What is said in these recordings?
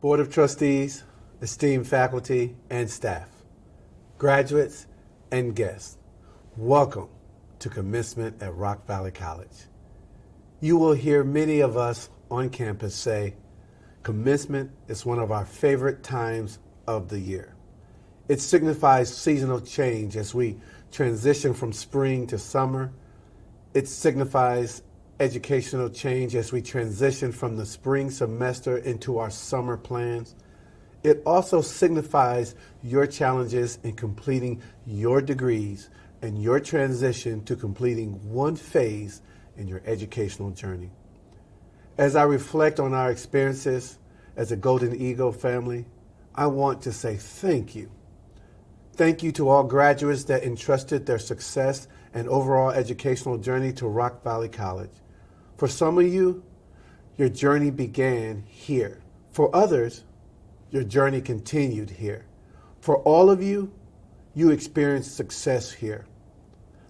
Board of Trustees, esteemed faculty and staff, graduates and guests, welcome to Commencement at Rock Valley College. You will hear many of us on campus say, Commencement is one of our favorite times of the year. It signifies seasonal change as we transition from spring to summer. It signifies educational change as we transition from the spring semester into our summer plans. It also signifies your challenges in completing your degrees and your transition to completing one phase in your educational journey. As I reflect on our experiences as a Golden Eagle family, I want to say thank you. Thank you to all graduates that entrusted their success and overall educational journey to Rock Valley College. For some of you, your journey began here. For others, your journey continued here. For all of you, you experienced success here.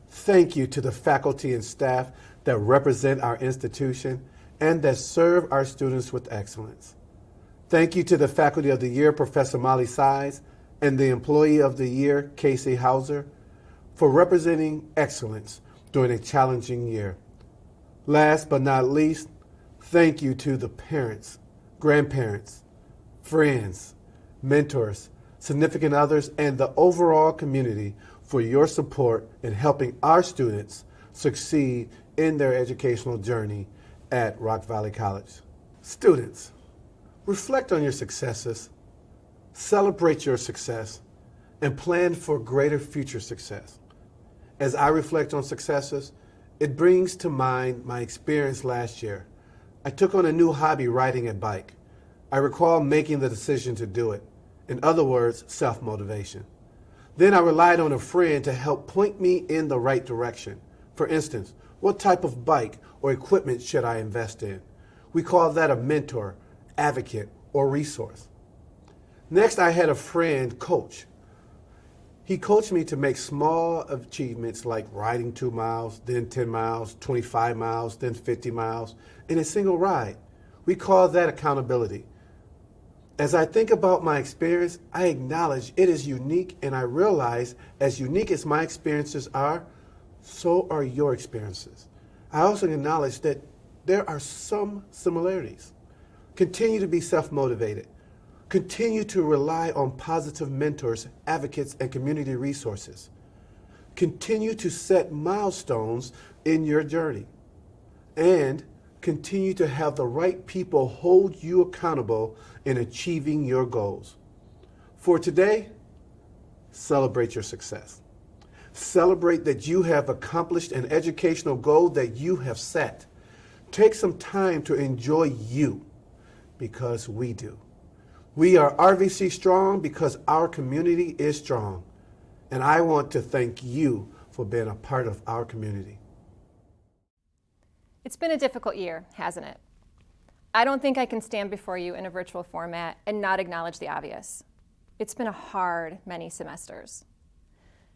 Thank you to the faculty and staff that represent our institution and that serve our students with excellence. Thank you to the Faculty of the Year, Professor Molly Size, and the Employee of the Year, Casey Hauser, for representing excellence during a challenging year. Last but not least, thank you to the parents, grandparents, friends, mentors, significant others, and the overall community for your support in helping our students succeed in their educational journey at Rock Valley College. Students, reflect on your successes, celebrate your success, and plan for greater future success. As I reflect on successes, it brings to mind my experience last year. I took on a new hobby, riding a bike. I recall making the decision to do it. In other words, self-motivation. Then I relied on a friend to help point me in the right direction. For instance, what type of bike or equipment should I invest in? We call that a mentor, advocate, or resource. Next, I had a friend coach. He coached me to make small achievements like riding 2 miles, then 10 miles, 25 miles, then 50 miles in a single ride. We call that accountability. As I think about my experience, I acknowledge it is unique, and I realize as unique as my experiences are, so are your experiences. I also acknowledge that there are some similarities. Continue to be self-motivated. Continue to rely on positive mentors, advocates, and community resources. Continue to set milestones in your journey. And continue to have the right people hold you accountable in achieving your goals. For today, celebrate your success. Celebrate that you have accomplished an educational goal that you have set. Take some time to enjoy you, because we do. We are RVC strong because our community is strong. And I want to thank you for being a part of our community. It's been a difficult year, hasn't it? I don't think I can stand before you in a virtual format and not acknowledge the obvious. It's been a hard many semesters.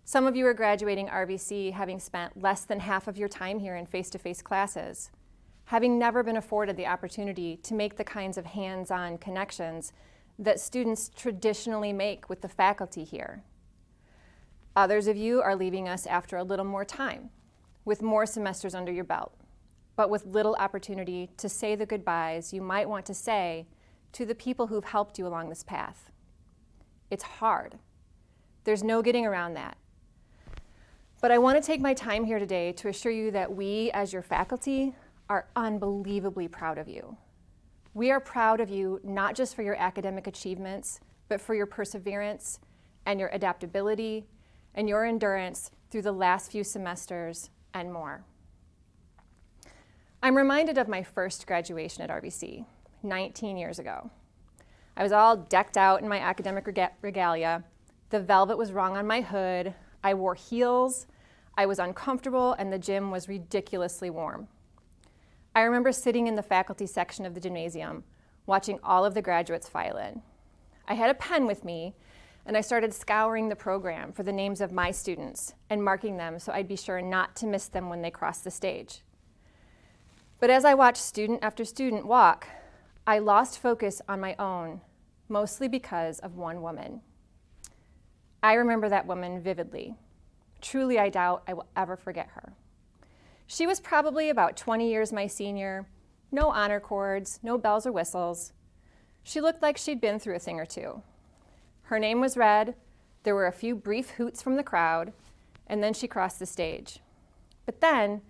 Some of you are graduating RVC having spent less than half of your time here in face-to-face classes, having never been afforded the opportunity to make the kinds of hands-on connections that students traditionally make with the faculty here. Others of you are leaving us after a little more time, with more semesters under your belt, but with little opportunity to say the goodbyes you might want to say to the people who've helped you along this path. It's hard. There's no getting around that. But I want to take my time here today to assure you that we, as your faculty, are unbelievably proud of you. We are proud of you not just for your academic achievements, but for your perseverance and your adaptability and your endurance through the last few semesters and more. I'm reminded of my first graduation at RVC 19 years ago. I was all decked out in my academic regalia. The velvet was wrong on my hood. I wore heels. I was uncomfortable, and the gym was ridiculously warm. I remember sitting in the faculty section of the gymnasium, watching all of the graduates file in. I had a pen with me, and I started scouring the program for the names of my students and marking them so I'd be sure not to miss them when they crossed the stage. But as I watched student after student walk, I lost focus on my own mostly because of one woman. I remember that woman vividly. Truly, I doubt I will ever forget her. She was probably about 20 years my senior, no honor cords, no bells or whistles. She looked like she'd been through a thing or two. Her name was read, there were a few brief hoots from the crowd, and then she crossed the stage. But then,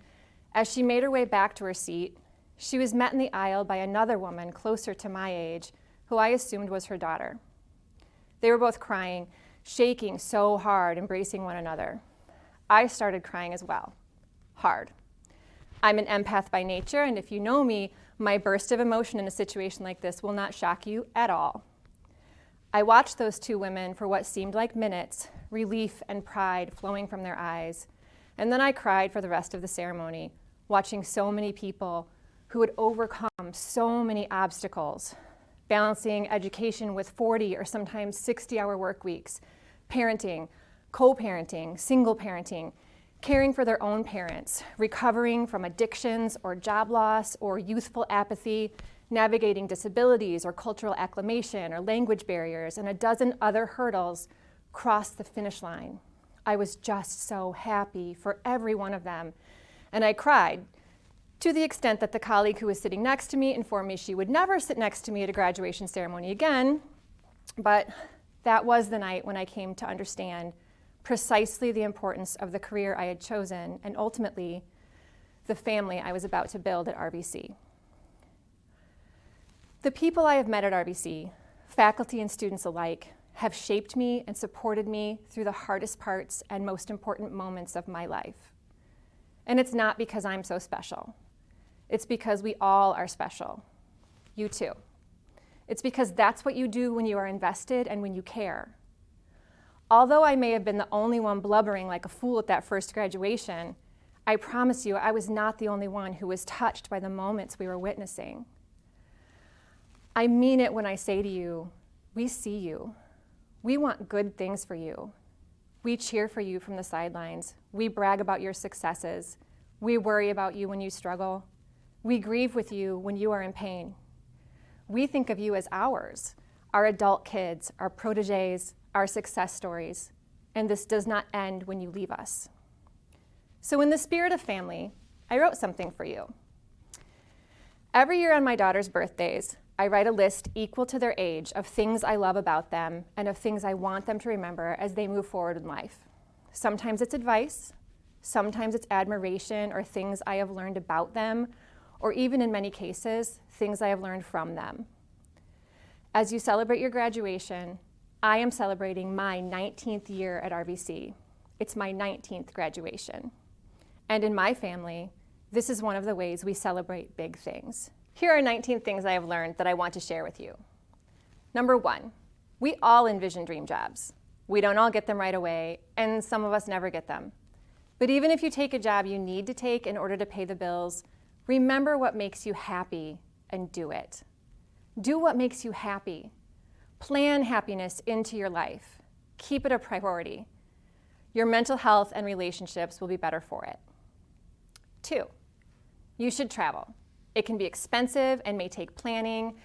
as she made her way back to her seat, she was met in the aisle by another woman closer to my age, who I assumed was her daughter. They were both crying, shaking so hard, embracing one another. I started crying as well, hard. I'm an empath by nature, and if you know me, my burst of emotion in a situation like this will not shock you at all. I watched those two women for what seemed like minutes, relief and pride flowing from their eyes, and then I cried for the rest of the ceremony, watching so many people who had overcome so many obstacles, balancing education with 40 or sometimes 60-hour work weeks, parenting, co-parenting, single parenting, caring for their own parents, recovering from addictions or job loss or youthful apathy, navigating disabilities or cultural acclimation or language barriers, and a dozen other hurdles crossed the finish line. I was just so happy for every one of them, and I cried to the extent that the colleague who was sitting next to me informed me she would never sit next to me at a graduation ceremony again, but that was the night when I came to understand precisely the importance of the career I had chosen and ultimately the family I was about to build at RBC. The people I have met at RBC, faculty and students alike, have shaped me and supported me through the hardest parts and most important moments of my life. And it's not because I'm so special. It's because we all are special. You too. It's because that's what you do when you are invested and when you care. Although I may have been the only one blubbering like a fool at that first graduation, I promise you I was not the only one who was touched by the moments we were witnessing. I mean it when I say to you, we see you. We want good things for you. We cheer for you from the sidelines. We brag about your successes. We worry about you when you struggle. We grieve with you when you are in pain. We think of you as ours, our adult kids, our proteges, our success stories, and this does not end when you leave us. So in the spirit of family, I wrote something for you. Every year on my daughter's birthdays, I write a list equal to their age of things I love about them and of things I want them to remember as they move forward in life. Sometimes it's advice, sometimes it's admiration or things I have learned about them, or even in many cases, things I have learned from them. As you celebrate your graduation, I am celebrating my 19th year at RBC. It's my 19th graduation. And in my family, this is one of the ways we celebrate big things. Here are 19 things I have learned that I want to share with you. Number 1, we all envision dream jobs. We don't all get them right away, and some of us never get them. But even if you take a job you need to take in order to pay the bills, remember what makes you happy and do it. Do what makes you happy. Plan happiness into your life. Keep it a priority. Your mental health and relationships will be better for it. 2, you should travel. It can be expensive and may take planning,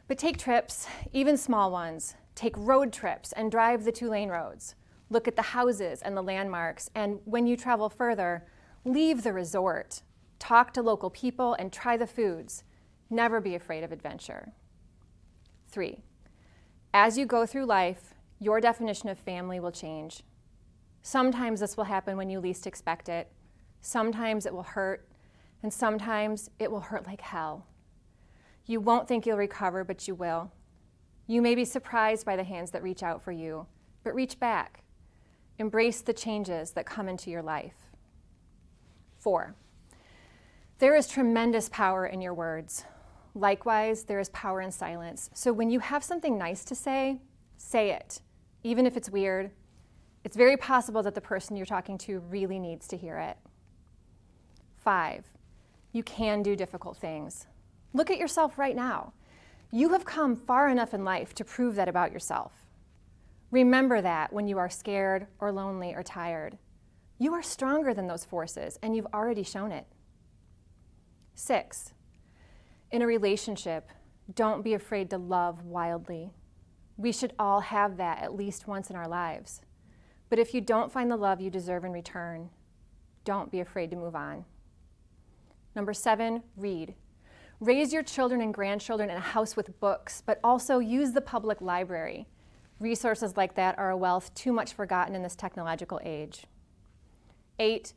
but take trips, even small ones. Take road trips and drive the 2-lane roads. Look at the houses and the landmarks, and when you travel further, leave the resort. Talk to local people and try the foods. Never be afraid of adventure. 3, as you go through life, your definition of family will change. Sometimes this will happen when you least expect it. Sometimes it will hurt, and sometimes it will hurt like hell. You won't think you'll recover, but you will. You may be surprised by the hands that reach out for you, but reach back. Embrace the changes that come into your life. 4, there is tremendous power in your words. Likewise, there is power in silence. So when you have something nice to say it, even if it's weird. It's very possible that the person you're talking to really needs to hear it. 5, you can do difficult things. Look at yourself right now. You have come far enough in life to prove that about yourself. Remember that when you are scared or lonely or tired. You are stronger than those forces, and you've already shown it. 6, in a relationship, don't be afraid to love wildly. We should all have that at least once in our lives. But if you don't find the love you deserve in return, don't be afraid to move on. Number 7, read. Raise your children and grandchildren in a house with books, but also use the public library. Resources like that are a wealth too much forgotten in this technological age. 8,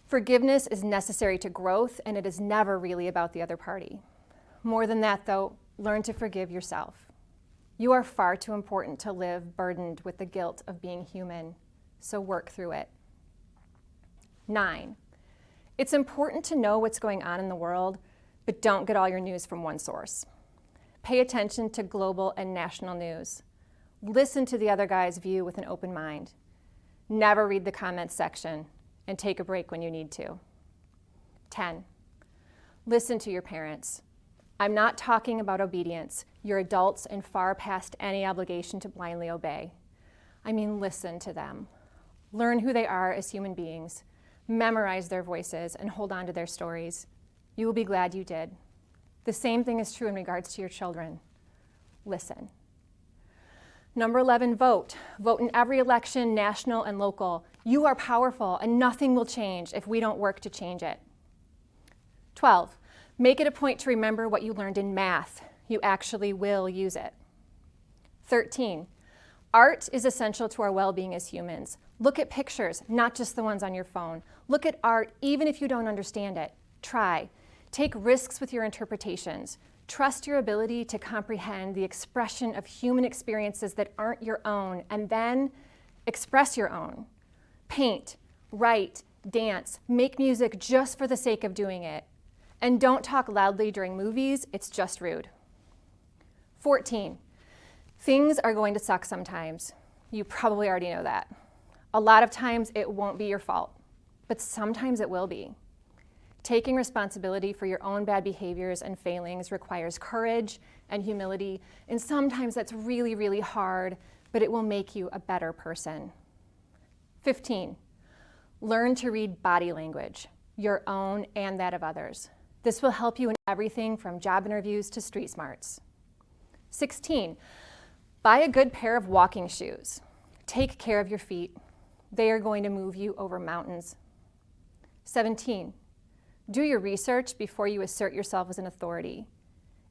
forgiveness is necessary to growth, and it is never really about the other party. More than that, though, learn to forgive yourself. You are far too important to live burdened with the guilt of being human, so work through it. 9, it's important to know what's going on in the world, but don't get all your news from one source. Pay attention to global and national news. Listen to the other guy's view with an open mind. Never read the comments section, and take a break when you need to. 10, listen to your parents. I'm not talking about obedience. You're adults and far past any obligation to blindly obey. I mean, listen to them. Learn who they are as human beings. Memorize their voices and hold on to their stories. You will be glad you did. The same thing is true in regards to your children. Listen. Number 11, vote. Vote in every election, national and local. You are powerful, and nothing will change if we don't work to change it. 12, make it a point to remember what you learned in math. You actually will use it. 13, art is essential to our well-being as humans. Look at pictures, not just the ones on your phone. Look at art even if you don't understand it. Try. Take risks with your interpretations. Trust your ability to comprehend the expression of human experiences that aren't your own, and then express your own. Paint, write, dance, make music just for the sake of doing it. And don't talk loudly during movies, it's just rude. 14, things are going to suck sometimes. You probably already know that. A lot of times it won't be your fault, but sometimes it will be. Taking responsibility for your own bad behaviors and failings requires courage and humility, and sometimes that's really, really hard, but it will make you a better person. 15, learn to read body language, your own and that of others. This will help you in everything from job interviews to street smarts. 16, buy a good pair of walking shoes. Take care of your feet. They are going to move you over mountains. 17, do your research before you assert yourself as an authority.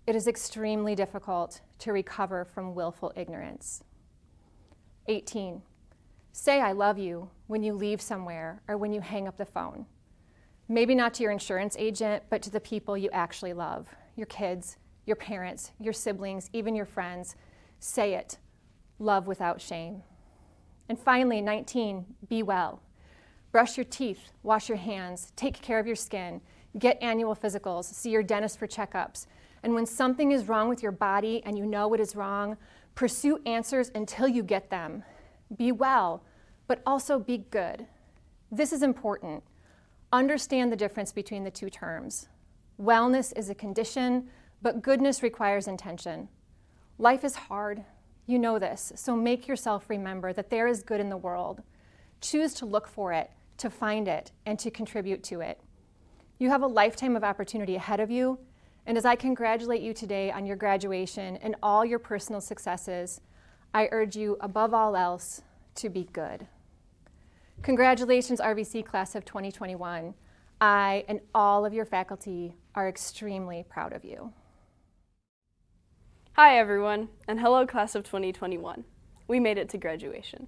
It is extremely difficult to recover from willful ignorance. 18, say I love you when you leave somewhere or when you hang up the phone. Maybe not to your insurance agent, but to the people you actually love, your kids, your parents, your siblings, even your friends. Say it. Love without shame. And finally, 19, be well. Brush your teeth, wash your hands, take care of your skin, get annual physicals, see your dentist for checkups. And when something is wrong with your body and you know it is wrong, pursue answers until you get them. Be well, but also be good. This is important. Understand the difference between the two terms. Wellness is a condition, but goodness requires intention. Life is hard. You know this, so make yourself remember that there is good in the world. Choose to look for it, to find it, and to contribute to it. You have a lifetime of opportunity ahead of you, and as I congratulate you today on your graduation and all your personal successes, I urge you, above all else, to be good. Congratulations, RVC Class of 2021. I and all of your faculty are extremely proud of you. Hi everyone, and hello Class of 2021. We made it to graduation.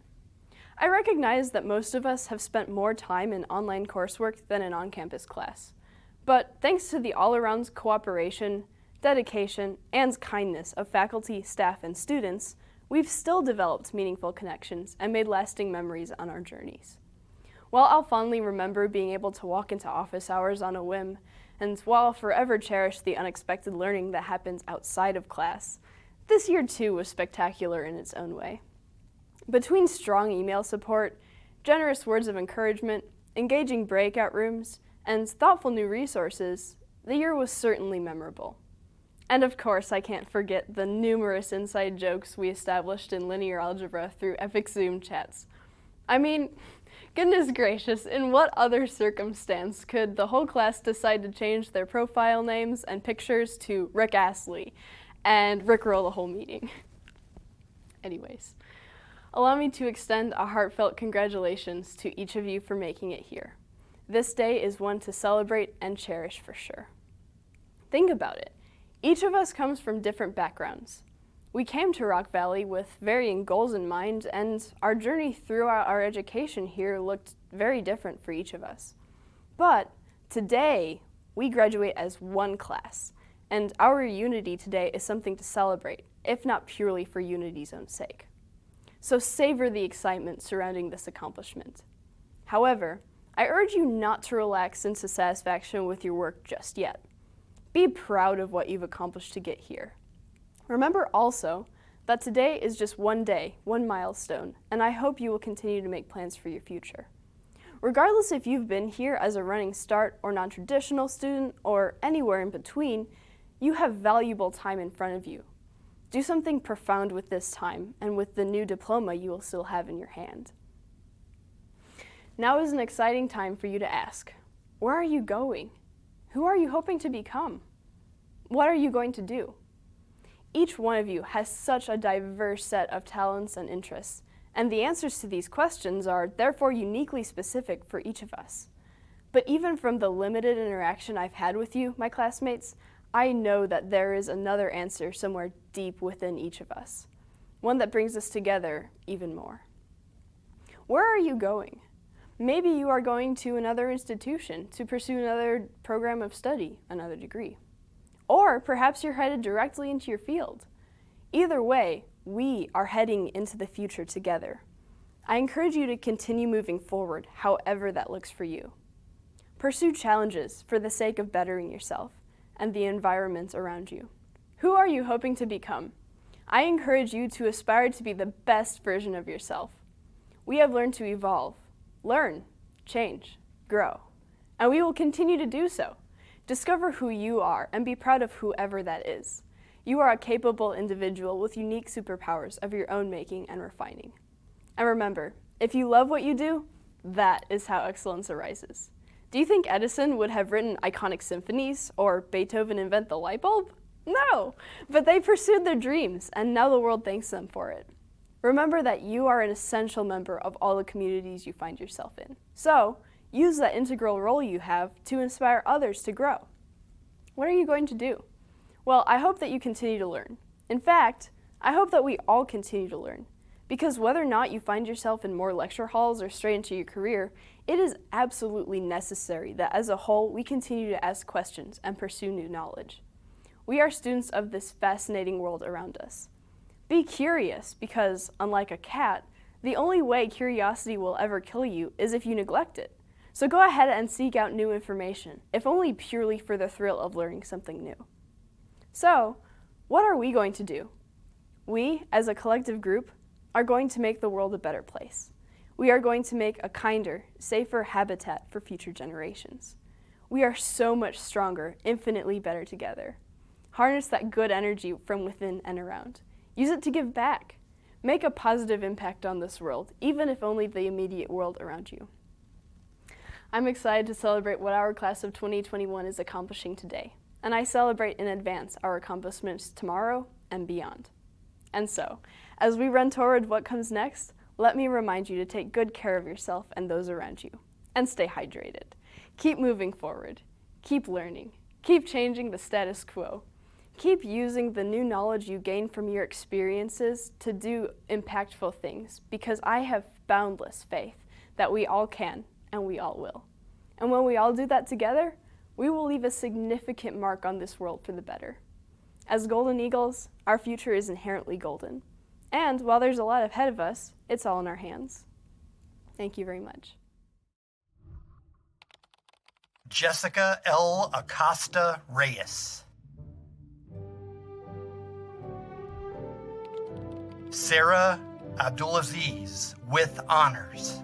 I recognize that most of us have spent more time in online coursework than in on-campus class. But thanks to the all-around cooperation, dedication, and kindness of faculty, staff, and students, we've still developed meaningful connections and made lasting memories on our journeys. While I'll fondly remember being able to walk into office hours on a whim, and while I'll forever cherish the unexpected learning that happens outside of class, this year too was spectacular in its own way. Between strong email support, generous words of encouragement, engaging breakout rooms, and thoughtful new resources, the year was certainly memorable. And of course, I can't forget the numerous inside jokes we established in linear algebra through epic Zoom chats. I mean, goodness gracious, in what other circumstance could the whole class decide to change their profile names and pictures to Rick Astley and rickroll the whole meeting? Anyways, allow me to extend a heartfelt congratulations to each of you for making it here. This day is one to celebrate and cherish for sure. Think about it. Each of us comes from different backgrounds. We came to Rock Valley with varying goals in mind, and our journey throughout our education here looked very different for each of us. But today, we graduate as one class, and our unity today is something to celebrate, if not purely for unity's own sake. So savor the excitement surrounding this accomplishment. However, I urge you not to relax into satisfaction with your work just yet. Be proud of what you've accomplished to get here. Remember also that today is just one day, one milestone, and I hope you will continue to make plans for your future. Regardless if you've been here as a running start or non-traditional student or anywhere in between, you have valuable time in front of you. Do something profound with this time and with the new diploma you will still have in your hand. Now is an exciting time for you to ask, where are you going? Who are you hoping to become? What are you going to do? Each one of you has such a diverse set of talents and interests, and the answers to these questions are therefore uniquely specific for each of us. But even from the limited interaction I've had with you, my classmates, I know that there is another answer somewhere deep within each of us, one that brings us together even more. Where are you going? Maybe you are going to another institution to pursue another program of study, another degree. Or perhaps you're headed directly into your field. Either way, we are heading into the future together. I encourage you to continue moving forward, however that looks for you. Pursue challenges for the sake of bettering yourself and the environment around you. Who are you hoping to become? I encourage you to aspire to be the best version of yourself. We have learned to evolve, learn, change, grow, and we will continue to do so. Discover who you are and be proud of whoever that is. You are a capable individual with unique superpowers of your own making and refining. And remember, if you love what you do, that is how excellence arises. Do you think Edison would have written iconic symphonies or Beethoven invent the light bulb? No, but they pursued their dreams and now the world thanks them for it. Remember that you are an essential member of all the communities you find yourself in. So, use that integral role you have to inspire others to grow. What are you going to do? Well, I hope that you continue to learn. In fact, I hope that we all continue to learn. Because whether or not you find yourself in more lecture halls or straight into your career, it is absolutely necessary that as a whole we continue to ask questions and pursue new knowledge. We are students of this fascinating world around us. Be curious because, unlike a cat, the only way curiosity will ever kill you is if you neglect it. So go ahead and seek out new information, if only purely for the thrill of learning something new. So, what are we going to do? We, as a collective group, are going to make the world a better place. We are going to make a kinder, safer habitat for future generations. We are so much stronger, infinitely better together. Harness that good energy from within and around. Use it to give back. Make a positive impact on this world, even if only the immediate world around you. I'm excited to celebrate what our class of 2021 is accomplishing today, and I celebrate in advance our accomplishments tomorrow and beyond. And so, as we run toward what comes next, let me remind you to take good care of yourself and those around you, and stay hydrated. Keep moving forward, keep learning, keep changing the status quo, keep using the new knowledge you gain from your experiences to do impactful things, because I have boundless faith that we all can and we all will. And when we all do that together, we will leave a significant mark on this world for the better. As golden eagles, our future is inherently golden. And while there's a lot ahead of us, it's all in our hands. Thank you very much. Jessica L. Acosta Reyes. Sarah Abdulaziz with honors.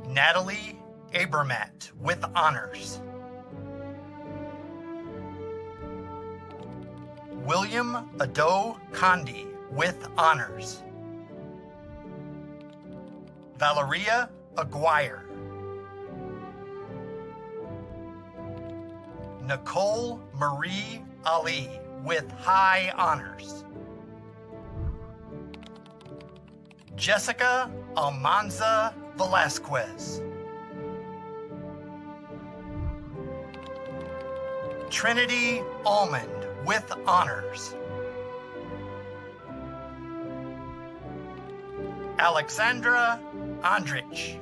Natalie Abramat with honors. William Ado Condi with honors. Valeria Aguirre. Nicole Marie Ali with high honors. Jessica Almanza Velasquez. Trinity Almond with honors. Alexandra Andrich.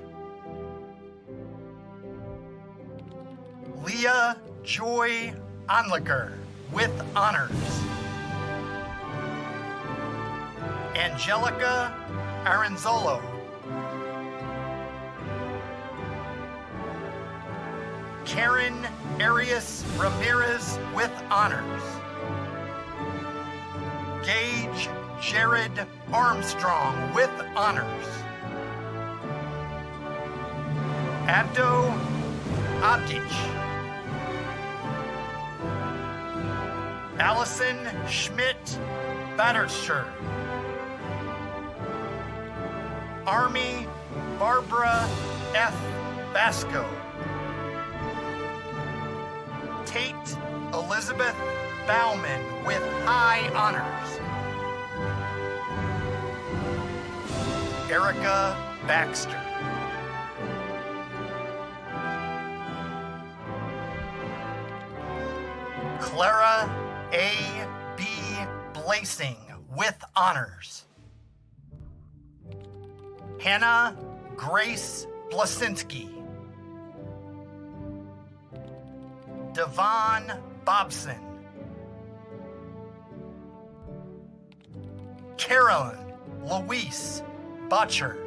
Leah Joy Anliker with honors. Angelica Aranzolo. Karen Arias Ramirez with honors. Gage Jared Armstrong with honors. Abdo Abdich. Allison Schmidt Batterscher. Army Barbara F. Basco. Tate Elizabeth Bauman with high honors. Erica Baxter. Clara A. B. Blasing with honors. Hannah Grace Blasinski. Devon Bobson. Carolyn Louise Butcher.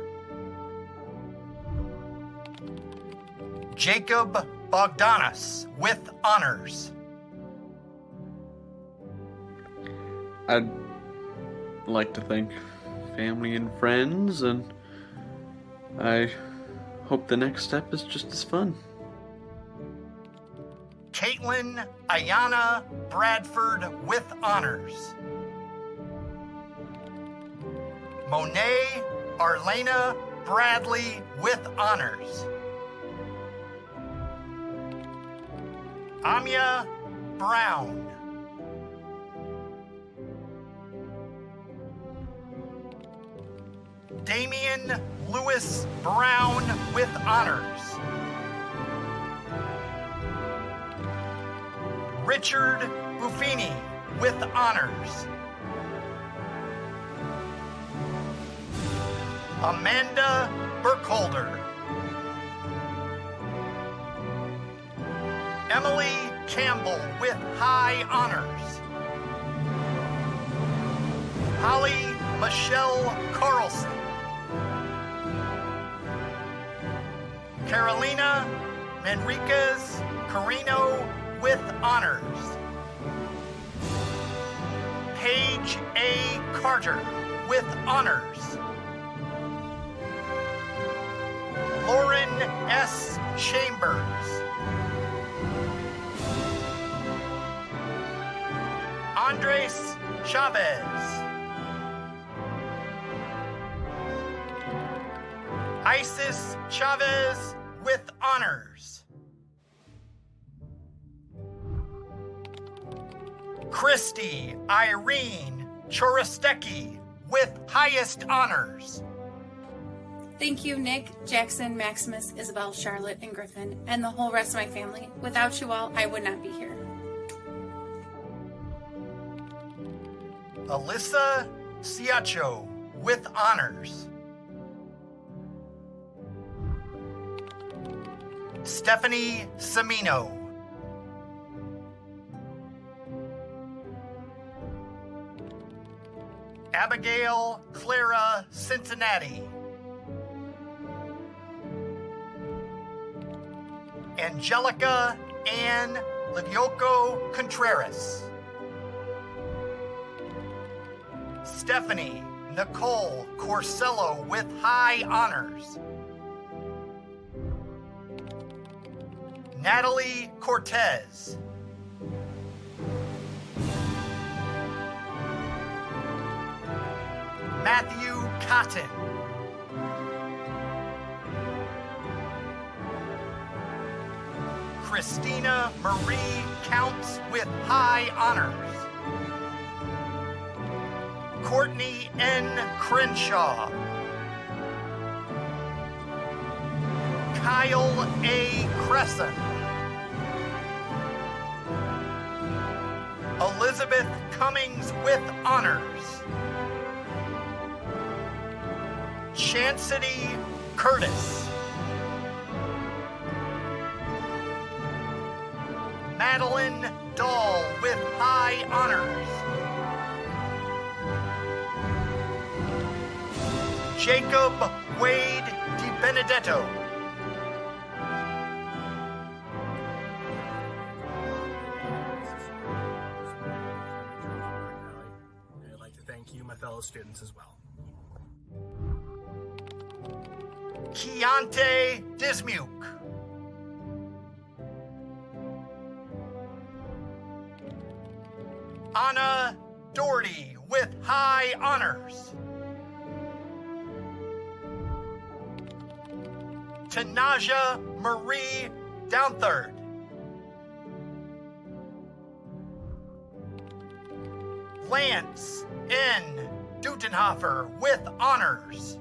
Jacob Bogdanos with honors. I'd like to thank family and friends, and I hope the next step is just as fun. Caitlin Ayana Bradford with honors. Monet Arlena Bradley with honors. Amya Brown. Damian Lewis Brown with honors. Richard Buffini with honors. Amanda Burkholder. Emily Campbell with high honors. Holly Michelle Carlson. Carolina Manriquez Carino with honors. Paige A. Carter with honors. Lauren S. Chambers. Andres Chavez. Isis Chavez with honors. Christy Irene Chorostecki with highest honors. Thank you, Nick, Jackson, Maximus, Isabel, Charlotte, and Griffin, and the whole rest of my family. Without you all, I would not be here. Alyssa Siacho with honors. Stephanie Semino. Abigail Clara Cincinnati. Angelica Ann Ligioco Contreras. Stephanie Nicole Corsello with high honors. Natalie Cortez. Matthew Cotton. Christina Marie Counts with high honors. Courtney N. Crenshaw. Kyle A. Crescent. Elizabeth Cummings with honors. Chancity Curtis. Madeline Dahl with high honors. Jacob Wade DiBenedetto. I'd like to thank you, my fellow students, as well. Keontae Dismuke. Anna Doherty with high honors. Tanaja Marie Downthird. Lance N. Dutenhofer with honors.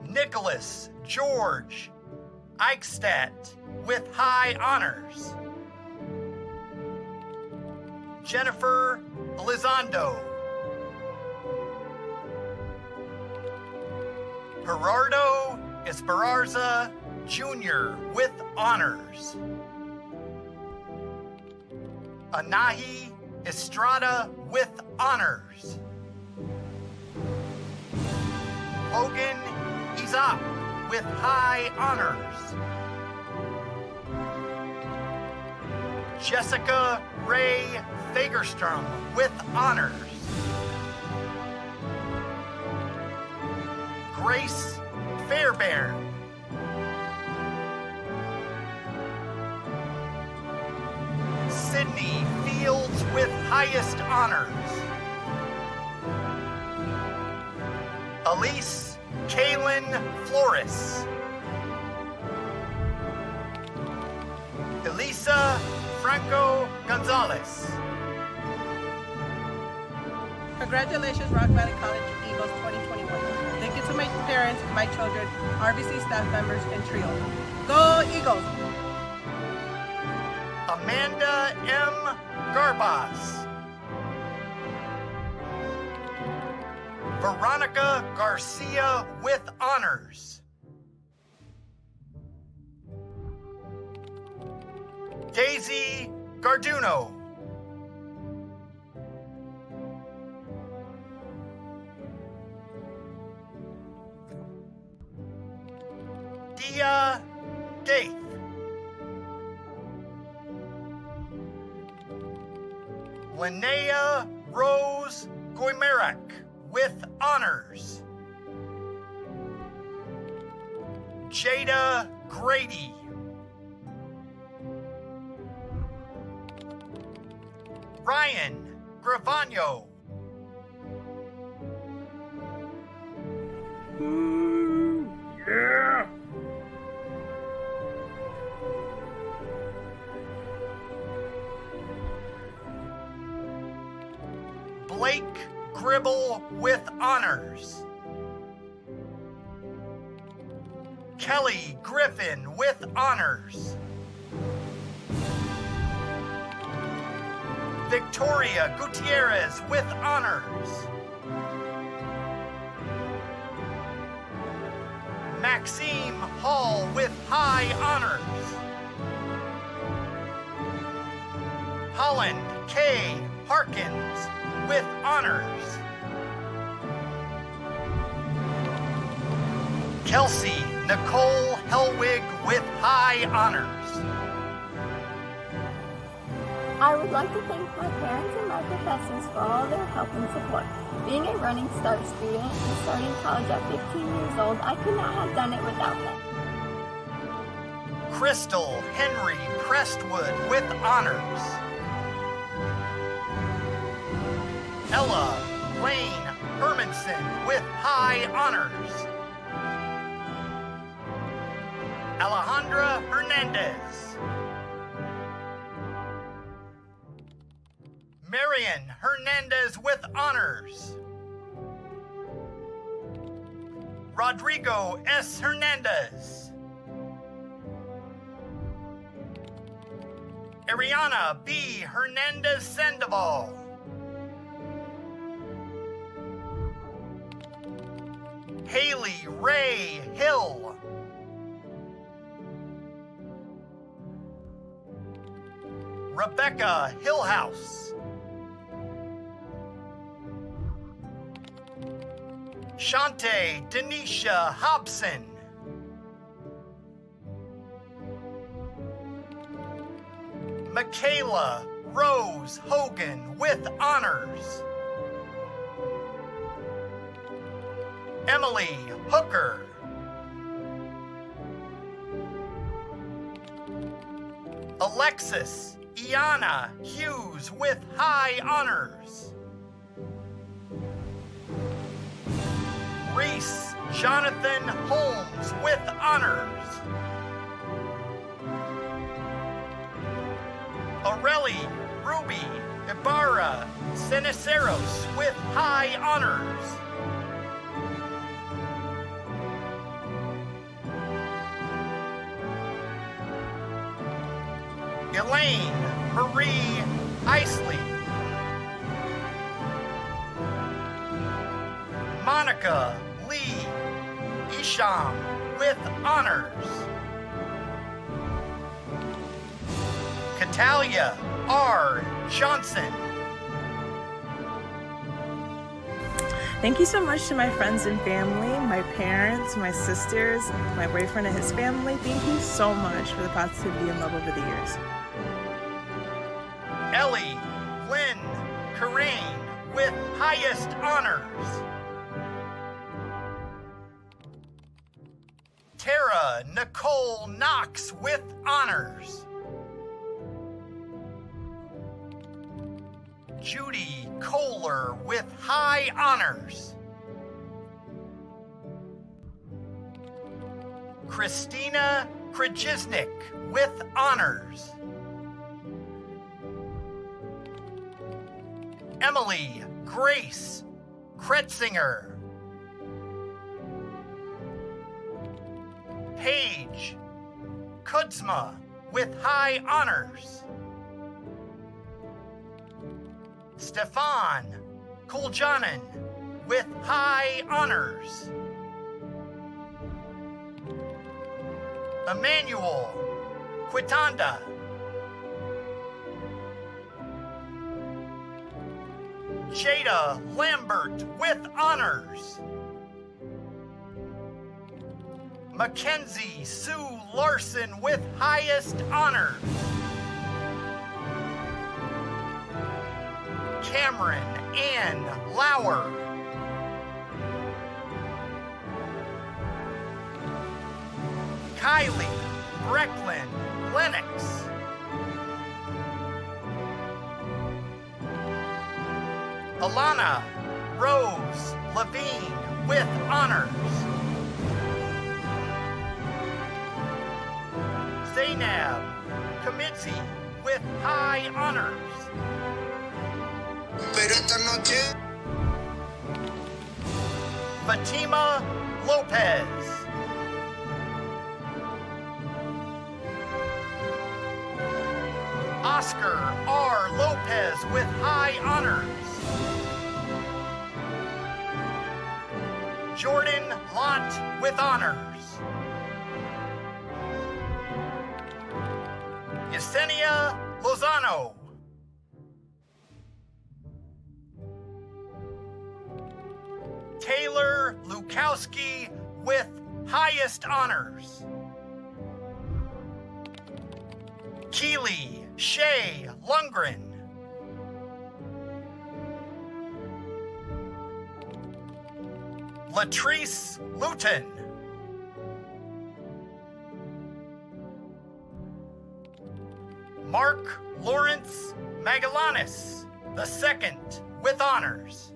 Nicholas George Eichstadt with high honors. Jennifer Elizondo. Gerardo Esperarza Jr. with honors. Anahi Estrada with honors. Logan Izak with high honors. Jessica Ray Fagerstrom with honors. Grace Fairbairn. Sydney Fields with highest honors. Elise Kaylin Flores. Elisa Franco Gonzalez. Congratulations, Rock Valley College Eagles 2021. Thank you to my parents, my children, RVC staff members, and Trio. Go Eagles! Amanda M. Garbas. Veronica Garcia with honors. Daisy Garduno. Dia Gaith. Linnea Rose Goymerak with honors. Jada Grady. Ryan Gravano. Yeah! Blake Gribble with honors. Kelly Griffin with honors. Victoria Gutierrez with honors. Maxime Hall with high honors. Holland K. Harkins with honors. Kelsey Nicole Hellwig with high honors. I would like to thank my parents and my professors for all their help and support. Being a Running Start student and starting college at 15 years old, I could not have done it without them. Crystal Henry Prestwood with honors. Ella Lane Hermanson with high honors. Alejandra Hernandez. Marian Hernandez with honors. Rodrigo S. Hernandez. Ariana B. Hernandez Sandoval. Haley Ray Hill. Rebecca Hillhouse. Shante Denisha Hobson. Michaela Rose Hogan with honors. Emily Hooker. Alexis Iana Hughes with high honors. Reese Jonathan Holmes with honors. Aurelie Ruby Ibarra Ceniceros with high honors. Elaine Marie Isley. Monica Lee Isham with honors. Catalia R. Johnson. Thank you so much to my friends and family, my parents, my sisters, my boyfriend and his family. Thank you so much for the positivity and love over the years. Ellie Lynn Corain with highest honors. Tara Nicole Knox with honors. Judy Kohler with high honors. Christina Krajiznik with honors. Emily Grace Kretzinger. Paige Kudzma with high honors. Stefan Kuljanin with high honors. Emmanuel Quitanda. Jada Lambert with honors. Mackenzie Sue Larson with highest honors. Cameron Ann Lauer. Kylie Brecklin Lennox. Alana Rose Levine with honors. Zainab Kamitzi with high honors. Fatima Lopez. Oscar R. Lopez with high honors. Jordan Lott with honors. Yesenia Lozano. Taylor Lukowski with highest honors. Keely Shea Lundgren. Latrice Luton. Mark Lawrence Magallanes II with honors.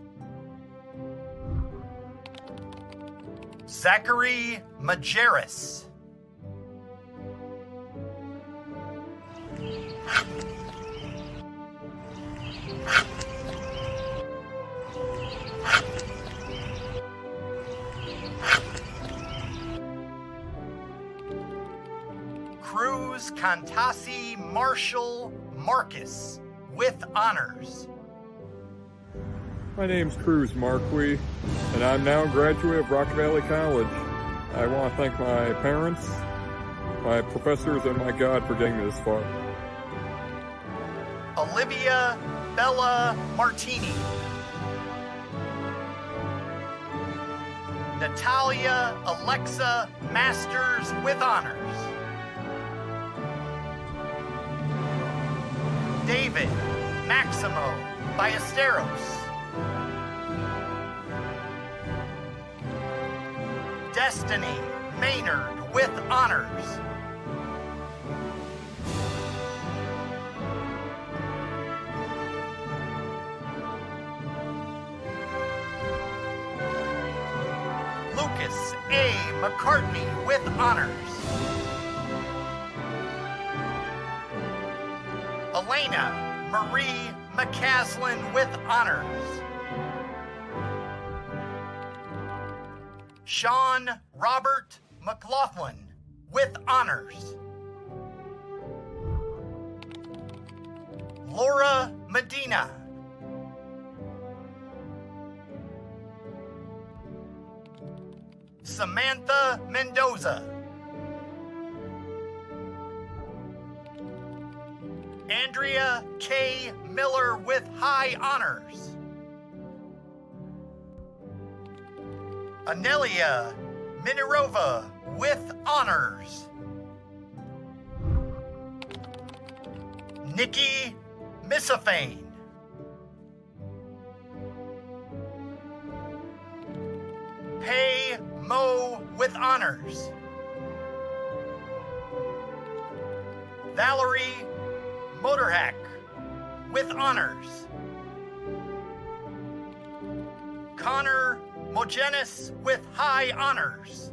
Zachary Majerus. Cruz Contasi Marshall Marcus with honors. My name's Cruz Marquis, and I'm now a graduate of Rock Valley College. I want to thank my parents, my professors, and my God for getting me this far. Olivia Bella Martini. Natalia Alexa Masters with honors. David Maximo Ballesteros. Destiny Maynard with honors. Lucas A. McCartney with honors. Elena Marie McCaslin with honors. Sean Robert McLaughlin with honors. Laura Medina. Samantha Mendoza. Andrea K. Miller with high honors. Anelia Minirova with honors. Nikki Misafane. Pei Mo with honors. Valerie Motorhack with honors. Connor Mogenis with high honors.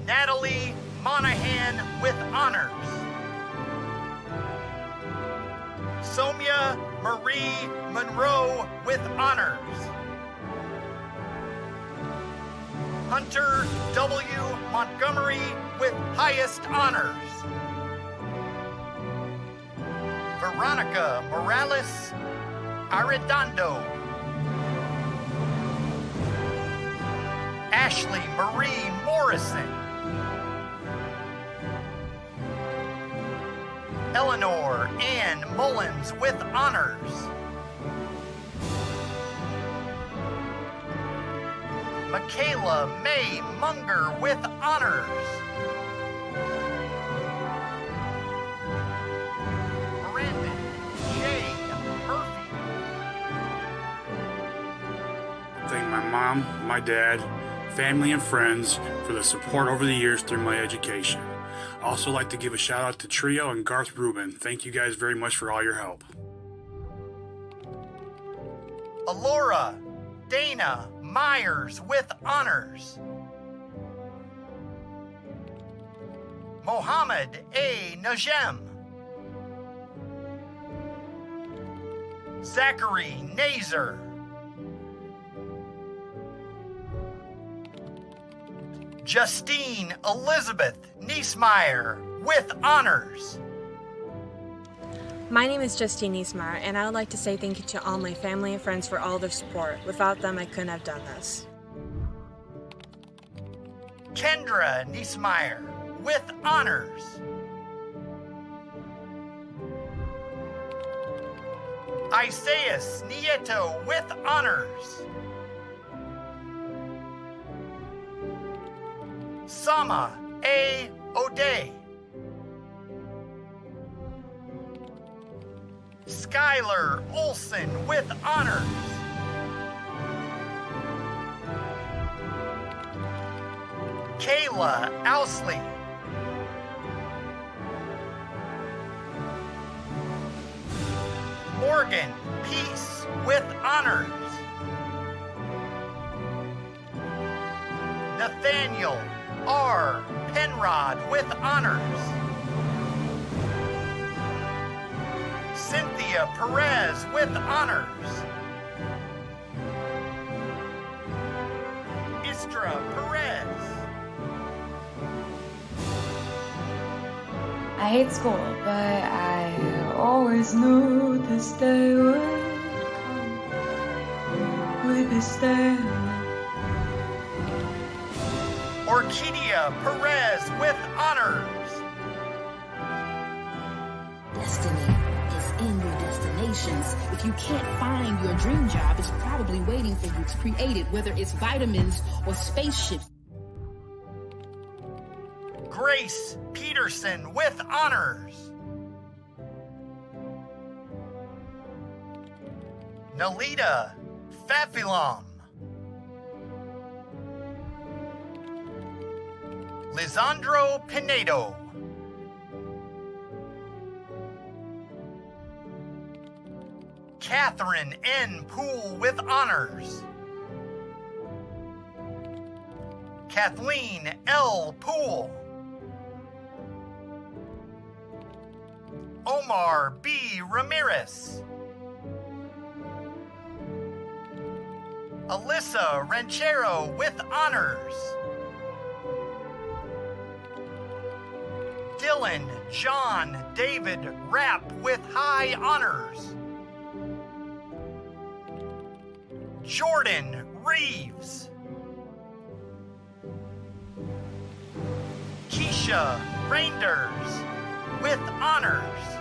Natalie Monahan with honors. Somya Marie Monroe with honors. Hunter W. Montgomery with highest honors. Veronica Morales Arredondo. Ashley Marie Morrison. Eleanor Ann Mullins with honors. Michaela May Munger with honors. Brandon J. Murphy. Thank my mom, my dad, family, and friends for the support over the years through my education. I also like to give a shout out to Trio and Garth Rubin. Thank you guys very much for all your help. Alora Dana Myers with honors. Mohammed A. Najem. Zachary Nazer. Justine Elizabeth Niesmeyer with honors. My name is Justine Niesmeyer, and I would like to say thank you to all my family and friends for all their support. Without them, I couldn't have done this. Kendra Niesmeyer with honors. Isaias Nieto with honors. Sama A. O'Day. Skylar Olson with honors. Kayla Ousley. Morgan Peace with honors. Nathaniel R. Penrod with honors. Cynthia Perez with honors. Istra Perez. I hate school, but I always knew this day would come. We'd be standing. Orquídea Perez with honors. Destiny is in your destinations. If you can't find your dream job, it's probably waiting for you to create it, whether it's vitamins or spaceships. Grace Peterson with honors. Nalita Fafilam. Lisandro Pinedo. Catherine N. Poole with honors. Kathleen L. Poole. Omar B. Ramirez. Alyssa Ranchero with honors. Dylan John David Rapp with high honors. Jordan Reeves. Keisha Reinders with honors.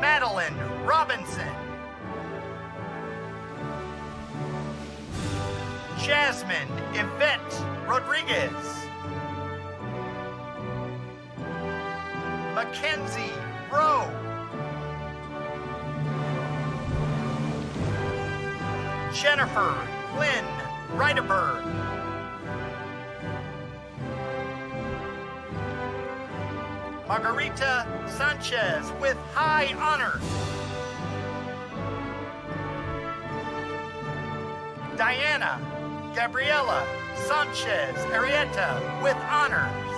Madeline Robinson. Jasmine Yvette Rodriguez. Mackenzie Rowe. Jennifer Lynn Reideberg. Margarita Sanchez with high honors. Diana Gabriela Sanchez Arieta with honors.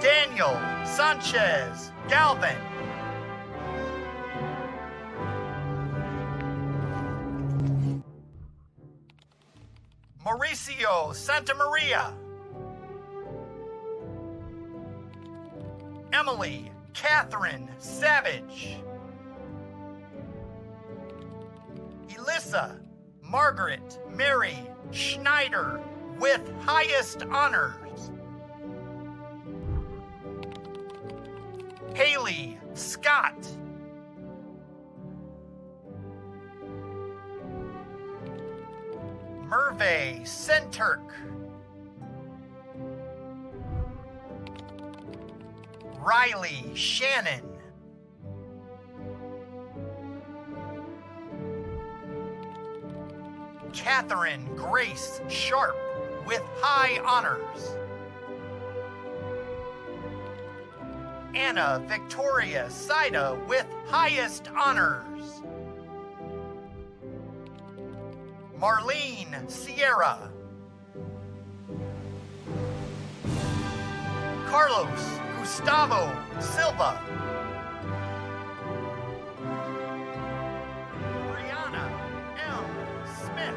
Daniel Sanchez Galvin. Mauricio Santamaria. Emily Catherine Savage. Elissa Margaret Mary Schneider with highest honors. Haley Scott. Merve Senturk. Riley Shannon. Catherine Grace Sharp with high honors. Anna Victoria Saida with highest honors. Marlene Sierra. Carlos Gustavo Silva. Brianna M. Smith.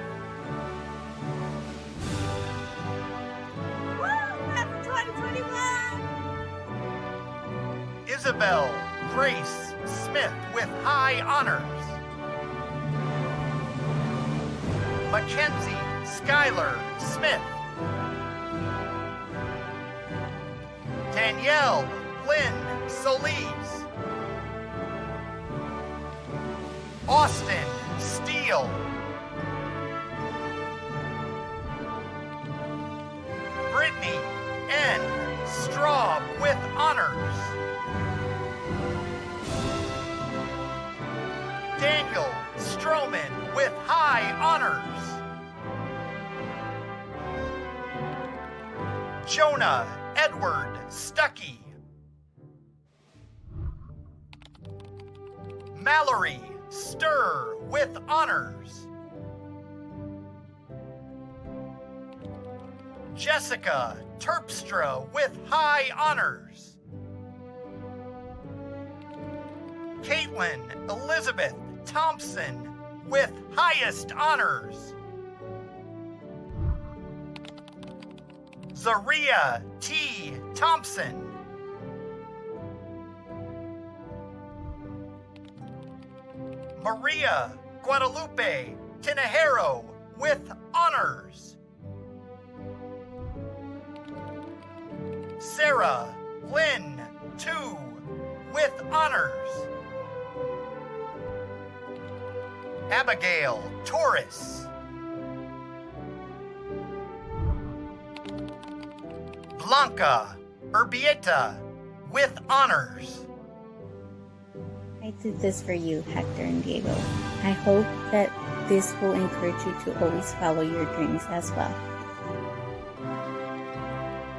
Happy 2021! Isabel Grace Smith with high honors. Mackenzie Schuyler Smith. Danielle Lynn Solis. Austin Steele. Brittany N. Straub with honors. Daniel Stroman with high honors. Jonah Edward Stuckey. Mallory Stir with honors. Jessica Terpstra with high honors. Caitlin Elizabeth Thompson with highest honors. Zaria T. Thompson. Maria Guadalupe Tinajero with honors. Sarah Lynn Tu with honors. Abigail Torres. Blanca Urbieta with honors. I did this for you, Hector and Diego. I hope that this will encourage you to always follow your dreams as well.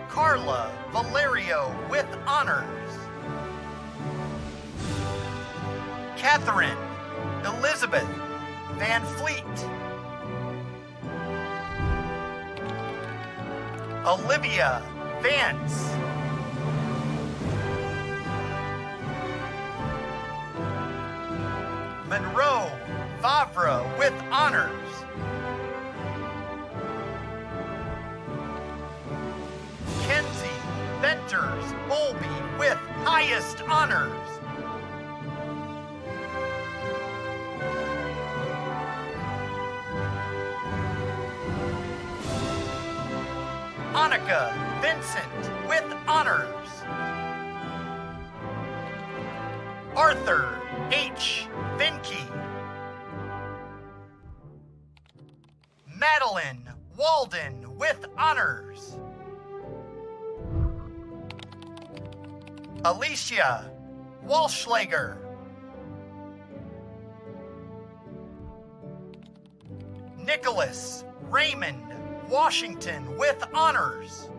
Carla Valerio with honors. Catherine Elizabeth Van Fleet. Olivia Vance. Monroe Favre with honors. Kenzie Venters Bowlby with highest honors. Annika Vincent with honors. Arthur H. Vinke. Madeline Walden with honors. Alicia Walschlager. Nicholas Raymond Washington with honors.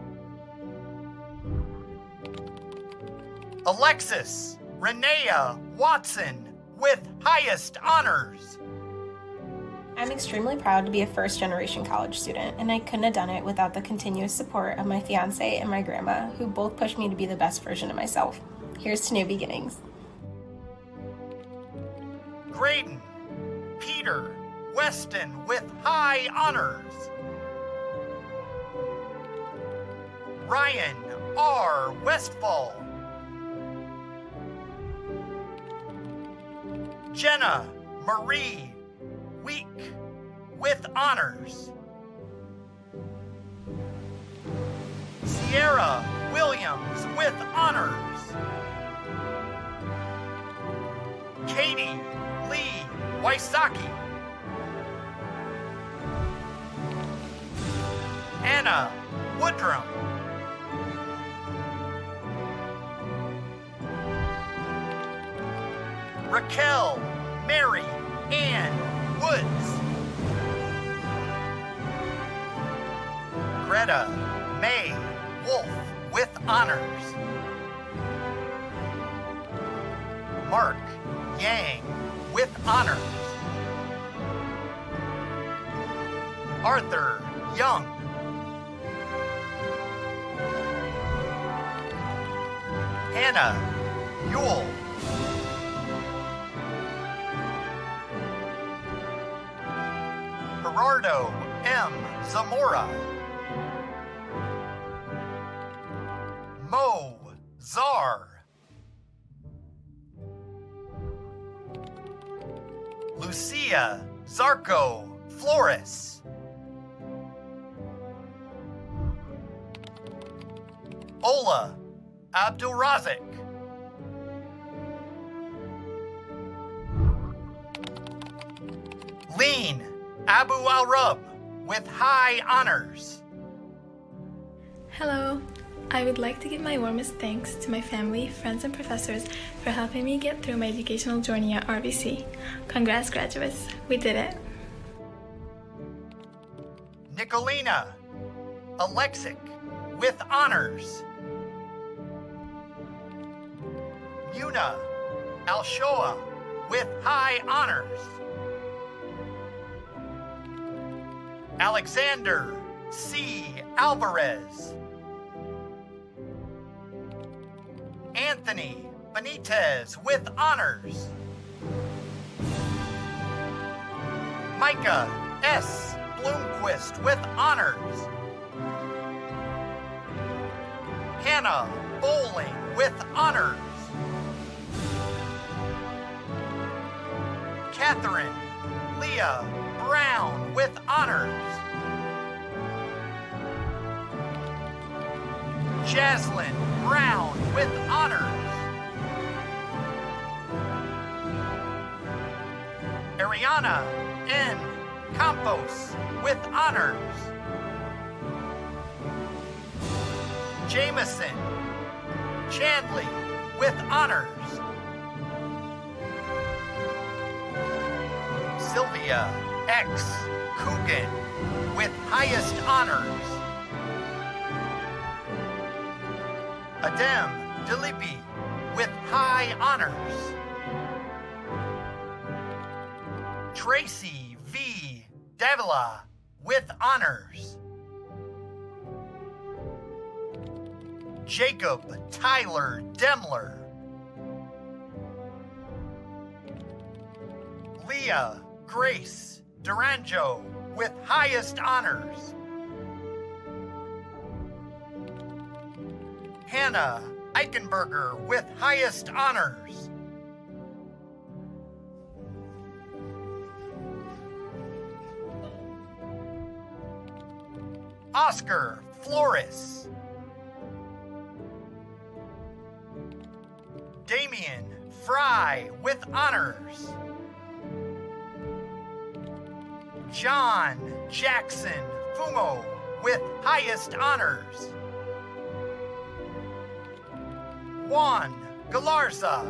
Alexis Renea Watson with highest honors. I'm extremely proud to be a first-generation college student, and I couldn't have done it without the continuous support of my fiance and my grandma, who both pushed me to be the best version of myself. Here's to new beginnings. Graydon Peter Weston with high honors. Ryan R. Westfall. Jenna Marie Week with honors. Sierra Williams with honors. Katie Lee Waisaki. Anna Woodrum. Raquel Mary Ann Woods. Greta May Wolf with honors. Mark Yang with honors. Arthur Young. Hannah Yule. Gerardo M. Zamora. Mo Czar. Lucia Zarco Flores. Ola Abdulrazik. Lean Abu Al-Rub with high honors. Hello. I would like to give my warmest thanks to my family, friends, and professors for helping me get through my educational journey at RBC. Congrats, graduates. We did it. Nicolina Alexic with honors. Muna Alshoa with high honors. Alexander C. Alvarez. Anthony Benitez with honors. Micah S. Bloomquist with honors. Hannah Bowling with honors. Catherine Leah Brown with honors. Jaslyn Brown with honors. Ariana N. Campos with honors. Jameson Chandley with honors. Sylvia X. Coogan with highest honors. Adem Dilipi with high honors. Tracy V. Davila with honors. Jacob Tyler Demler. Leah Grace Duranjo with highest honors. Hannah Eichenberger with highest honors. Oscar Flores. Damian Fry with honors. John Jackson Fumo with highest honors. Juan Galarza.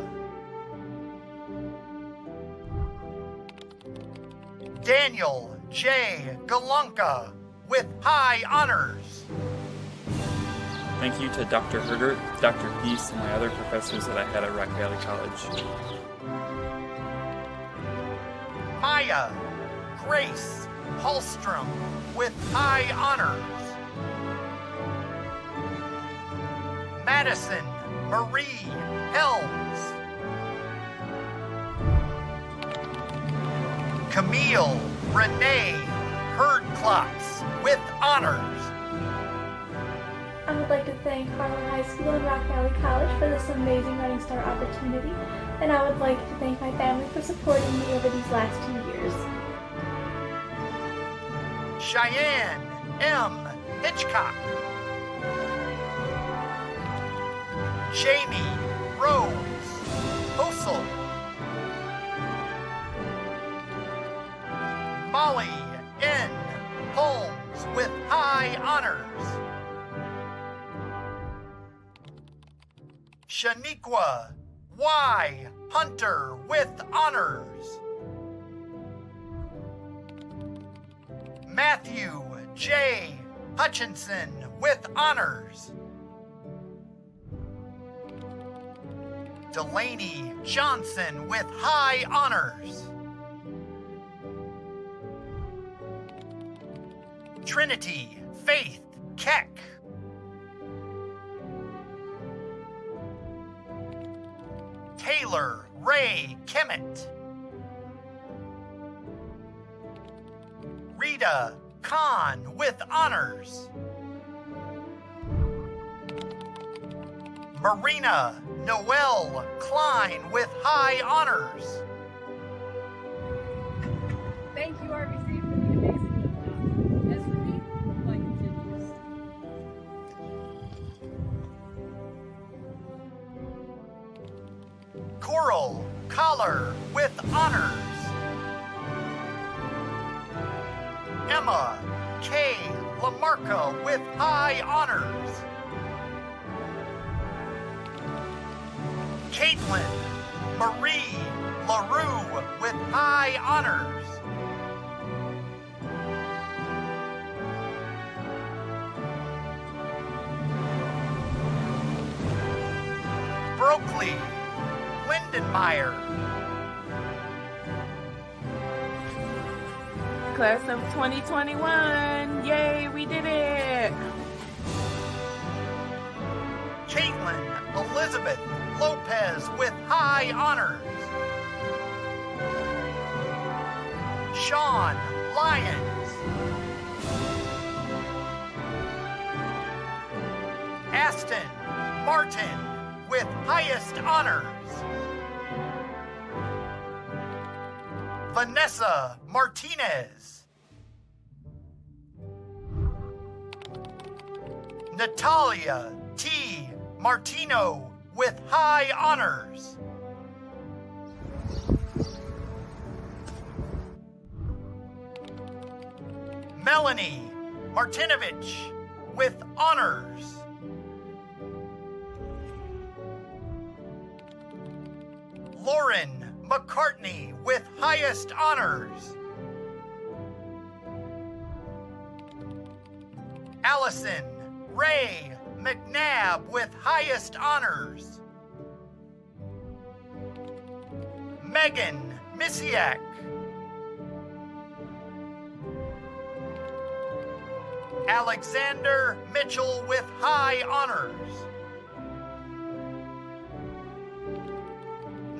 Daniel J. Galanka with high honors. Thank you to Dr. Hergert, Dr. Peace, and my other professors that I had at Rock Valley College. Maya Grace Hallstrom with high honors. Madison Marie Helms. Camille Renee Herdklotz with honors. I would like to thank Harlan High School and Rock Valley College for this amazing Running Star opportunity, and I would like to thank my family for supporting me over these last 2 years. Cheyenne M. Hitchcock. Jamie Rose Hossel. Molly N. Holmes with high honors. Shaniqua Y. Hunter with honors. Matthew J. Hutchinson with honors. Delaney Johnson with high honors. Trinity Faith Keck. Taylor Ray Kemet. Rita Kahn with honors. Marina Noel Klein with high honors. Thank you, RBC, for the amazing. As for me, life continues. Coral Collar with honors. Emma K. Lamarca with high honors. Caitlin Marie LaRue with high honors. Brokley Lindenmeyer. Class of 2021, yay, we did it! Caitlin Elizabeth Lopez with high honors. Sean Lyons. Aston Martin with highest honors. Vanessa Martinez. Natalia T. Martino with high honors. Melanie Martinovich with honors. Lauren McCartney with highest honors. Allison Ray McNabb with highest honors. Megan Misiak. Alexander Mitchell with high honors.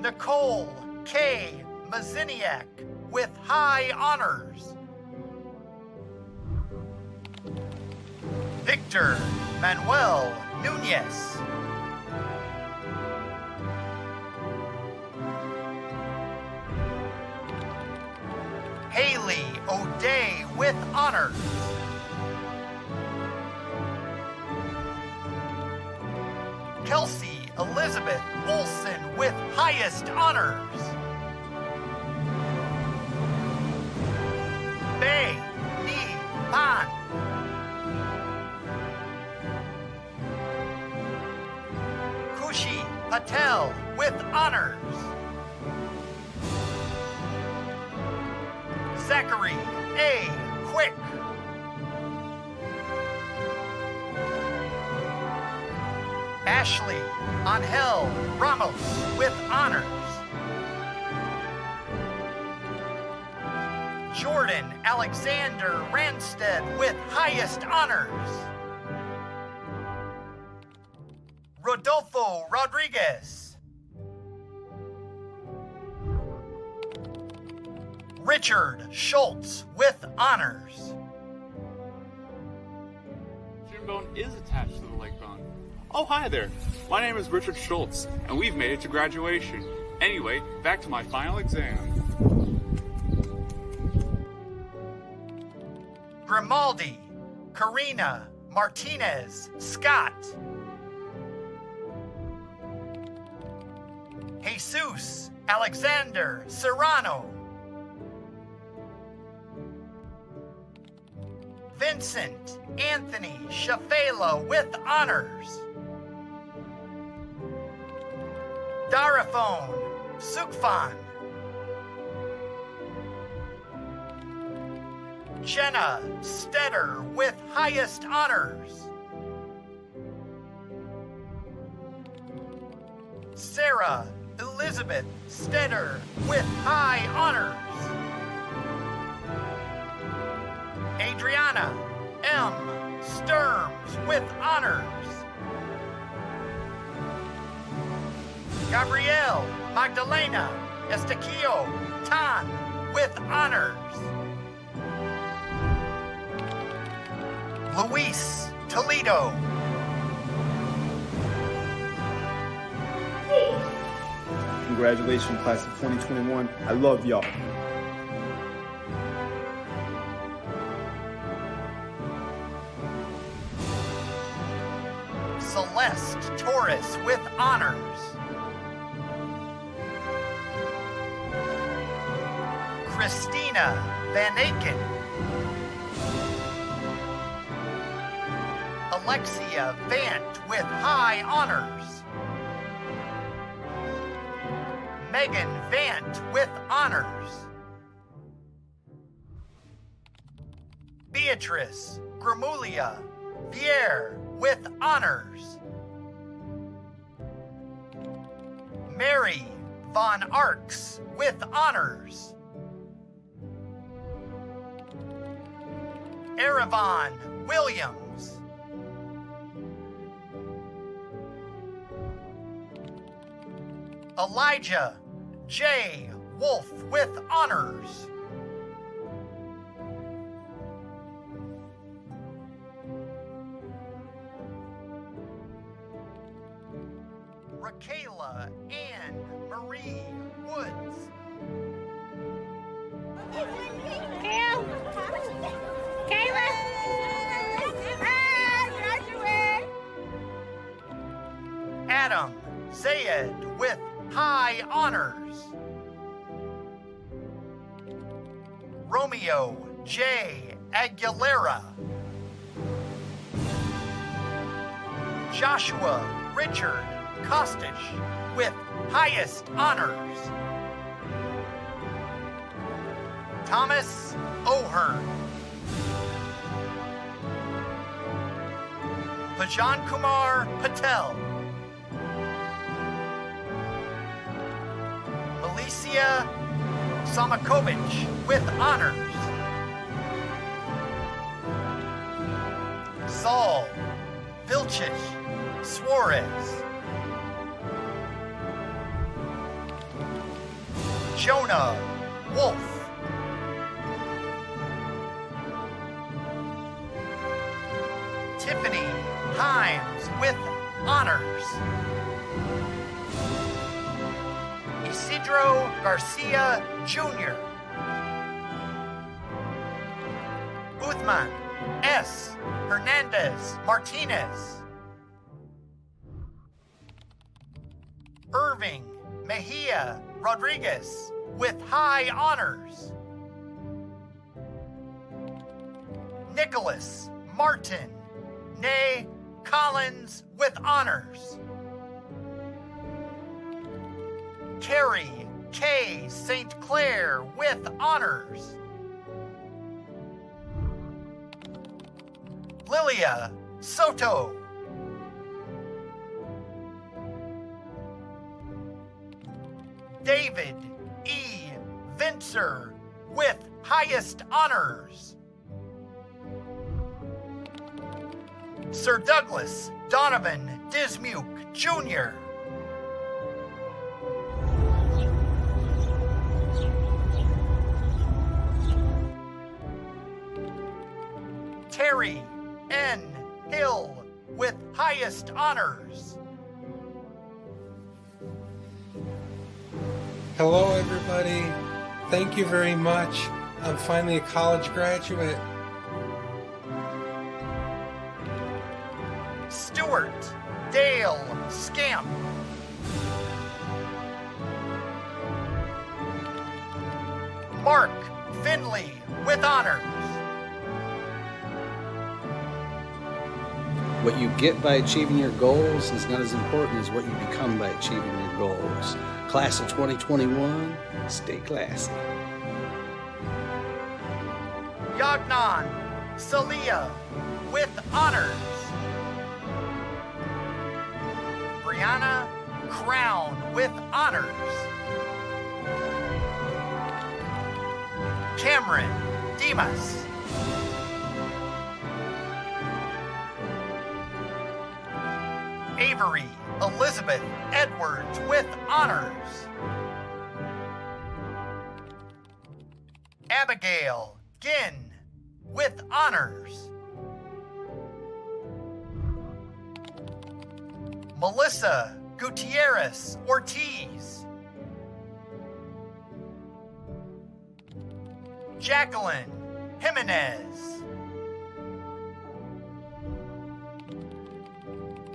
Nicole K. Maziniak with high honors. Victor Manuel Nunez. Haley O'Day with honors. Kelsey Elizabeth Olson with highest honors. Bay Ni Pan. Kushi Patel with honors. Zachary A. Quick. Ashley Angel Ramos with honors. Jordan Alexander Ranstead with highest honors. Rodolfo Rodriguez. Richard Schultz with honors. Shin bone is attached to the leg bone. Oh, hi there. My name is Richard Schultz, and we've made it to graduation. Anyway, back to my final exam. Grimaldi, Karina Martinez Scott. Jesus Alexander Serrano. Vincent Anthony Shafela with honors. Darafone Sukfan. Jenna Stetter with highest honors. Sarah Elizabeth Stetter with high honors. Adriana M. Sturms with honors. Gabrielle Magdalena Estequio Tan with honors. Luis Toledo. Congratulations, class of 2021. I love y'all. Celeste Torres with honors. Christina Van Aken. Alexia Vant with high honors. Megan Vant with honors. Beatrice Gramulia Vier with honors. Mary Von Arks with honors. Erevan Williams. Elijah J. Wolf with honors. Rakayla Ann Marie Woods. Adam Zayed with high honors. Romeo J. Aguilera. Joshua Richard Kostich with highest honors. Thomas O'Hearn. Pajan Kumar Patel. Alicia Samakovich with honors. Saul Vilchich Suarez. Jonah Wolf. Tiffany Himes with honors. Isidro Garcia Jr. Uthman S. Hernandez Martinez. Irving Mejia Rodriguez with high honors. Nicholas Martin Nay Collins with honors. Carrie K. St. Clair with honors. Lilia Soto. David E. Vincer with highest honors. Sir Douglas Donovan Dismuke, Jr. Terry N. Hill with highest honors. Hello, everybody. Thank you very much. I'm finally a college graduate. Stuart Dale Scamp. Mark Finley with honors. What you get by achieving your goals is not as important as what you become by achieving your goals. Class of 2021, stay classy. Yagnan Salia with honors. Brianna Crown with honors. Cameron Dimas. Avery Elizabeth Edwards with honors. Abigail Ginn with honors. Melissa Gutierrez Ortiz. Jacqueline Jimenez.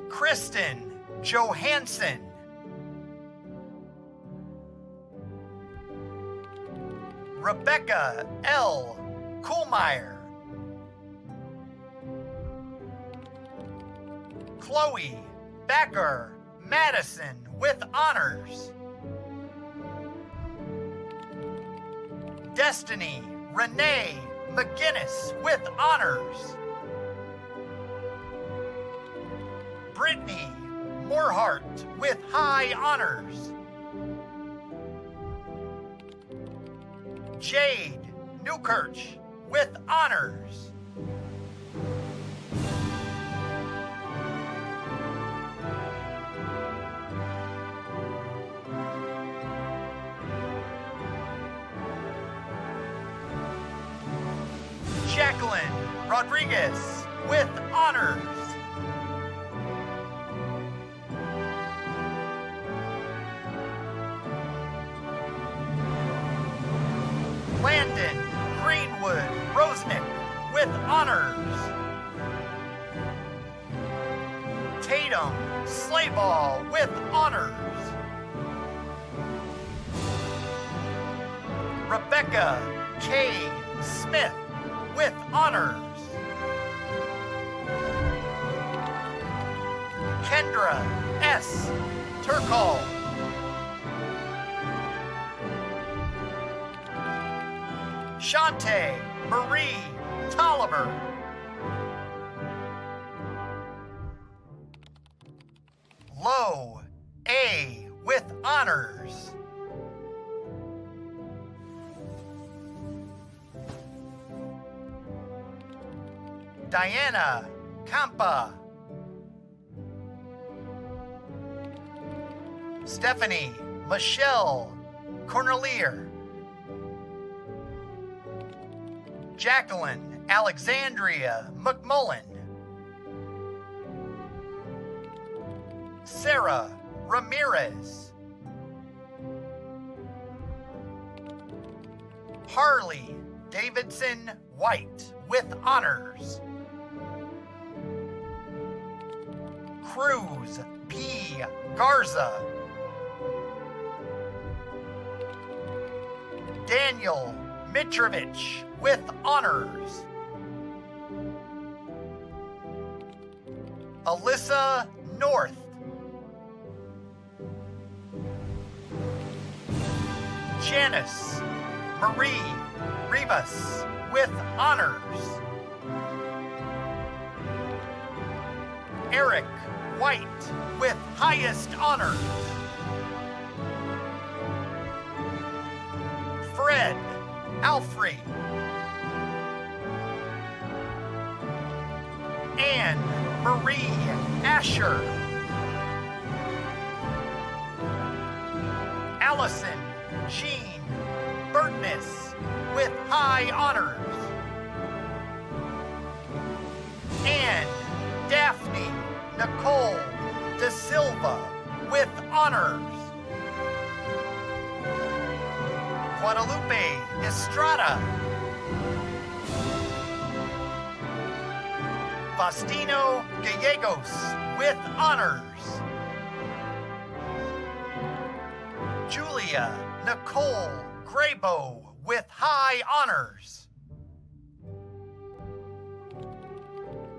Kristen Johansson. Rebecca L. Kuhlmeyer. Chloe Becker Madison with honors. Destiny Renee McGinnis with honors. Brittany Morhart with high honors. Jade Newkirch with honors. Jacqueline Rodriguez with honors. Wildwood Rosnick with honors. Tatum Slayball with honors. Rebecca K. Smith with honors. Kendra S. Turkle. Shante Marie Tolliver. Low A with honors. Diana Campa. Stephanie Michelle Cornelier. Jacqueline Alexandria McMullen. Sarah Ramirez. Harley Davidson White with honors. Cruz P. Garza. Daniel Mitrovich with honors. Alyssa North. Janice Marie Rivas with honors. Eric White with highest honors. Fred Alfrey. Anne Marie Asher. Allison Jean Burtness with high honors. And Daphne Nicole De Silva with honors. Guadalupe Estrada. Faustino Gallegos with honors. Julia Nicole Graybo with high honors.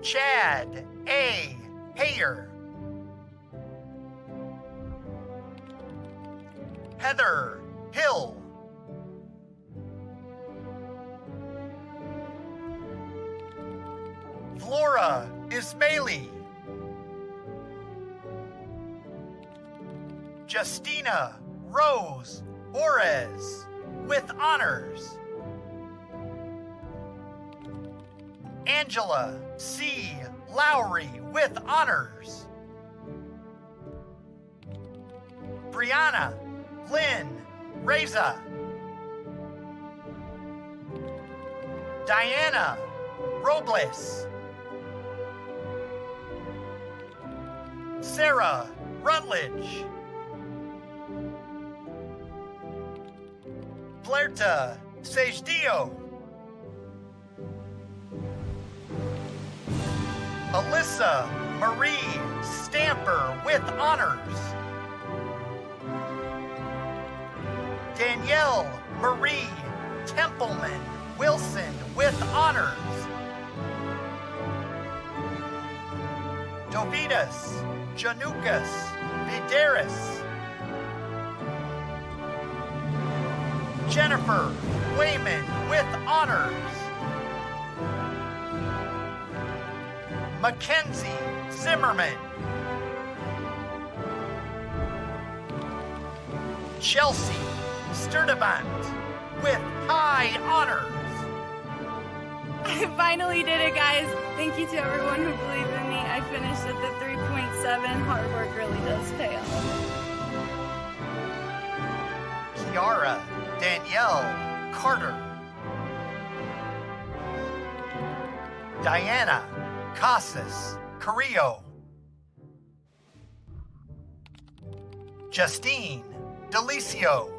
Chad A. Hayer. Heather Hill. Flora Ismaili. Justina Rose Juarez with honors. Angela C. Lowry with honors. Brianna Lynn Reza. Diana Robles. Sarah Rutledge. Blerta Sejdio. Alyssa Marie Stamper with honors. Danielle Marie Templeman Wilson with honors. Dovidas Janukas Videris. Jennifer Wayman with honors. Mackenzie Zimmerman. Chelsea Sturdivant with high honors. I finally did it, guys. Thank you to everyone who believed in me. I finished at the 3.7. Hard work really does pay off. Kiara Danielle Carter. Diana Casas Carrillo. Justine Delicio.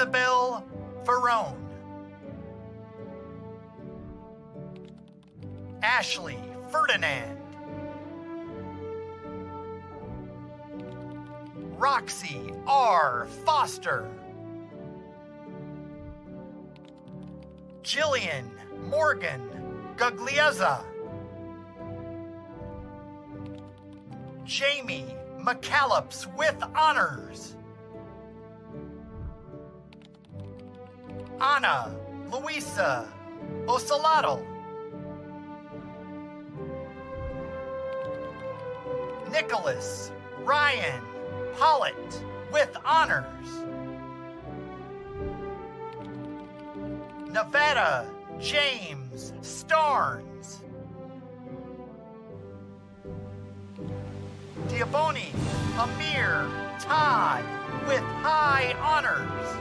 Isabel Ferrone. Ashley Ferdinand. Roxy R. Foster. Jillian Morgan Guglielza. Jamie McCallops with honors. Ana Luisa Osalado. Nicholas Ryan Pollitt with honors. Nevada James Starnes. Diaboni Amir Todd with high honors.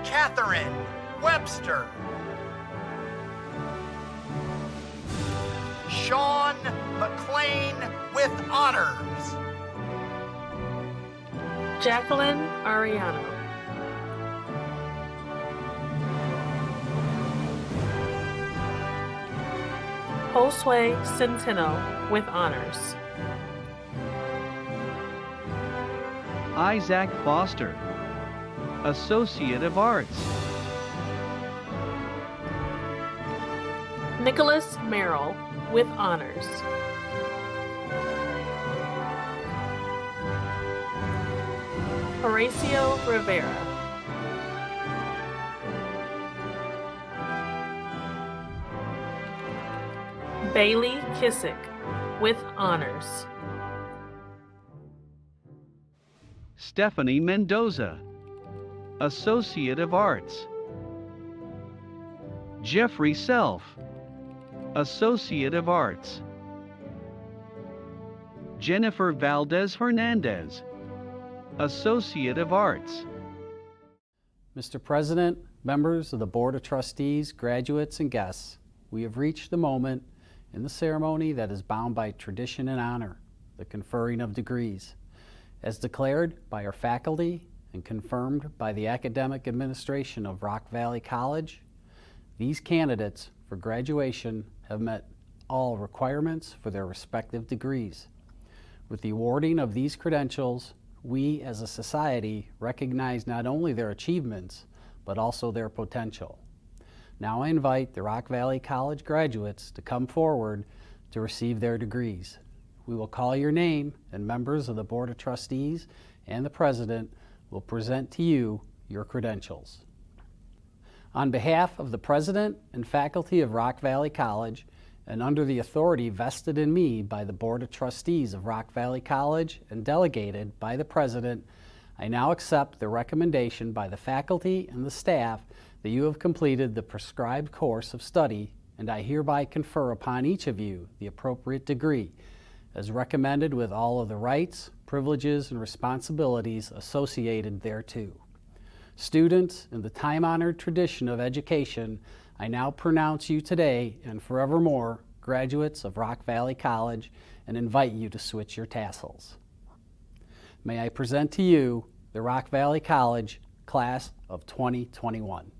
Catherine Webster. Sean McLean with honors. Jacqueline Ariano. Josue Centeno with honors. Isaac Foster, Associate of Arts. Nicholas Merrill with honors. Horacio Rivera. Bailey Kissick with honors. Stephanie Mendoza, Associate of Arts. Jeffrey Self, Associate of Arts. Jennifer Valdez Hernandez, Associate of Arts. Mr. President, members of the Board of Trustees, graduates, and guests, we have reached the moment in the ceremony that is bound by tradition and honor, the conferring of degrees. As declared by our faculty and confirmed by the academic administration of Rock Valley College, these candidates for graduation have met all requirements for their respective degrees. With the awarding of these credentials, we as a society recognize not only their achievements, but also their potential. Now I invite the Rock Valley College graduates to come forward to receive their degrees. We will call your name, and members of the Board of Trustees and the President will present to you your credentials. On behalf of the President and faculty of Rock Valley College, and under the authority vested in me by the Board of Trustees of Rock Valley College and delegated by the President, I now accept the recommendation by the faculty and the staff that you have completed the prescribed course of study, and I hereby confer upon each of you the appropriate degree, as recommended with all of the rights, privileges, and responsibilities associated thereto. Students, in the time-honored tradition of education, I now pronounce you today and forevermore graduates of Rock Valley College and invite you to switch your tassels. May I present to you the Rock Valley College Class of 2021.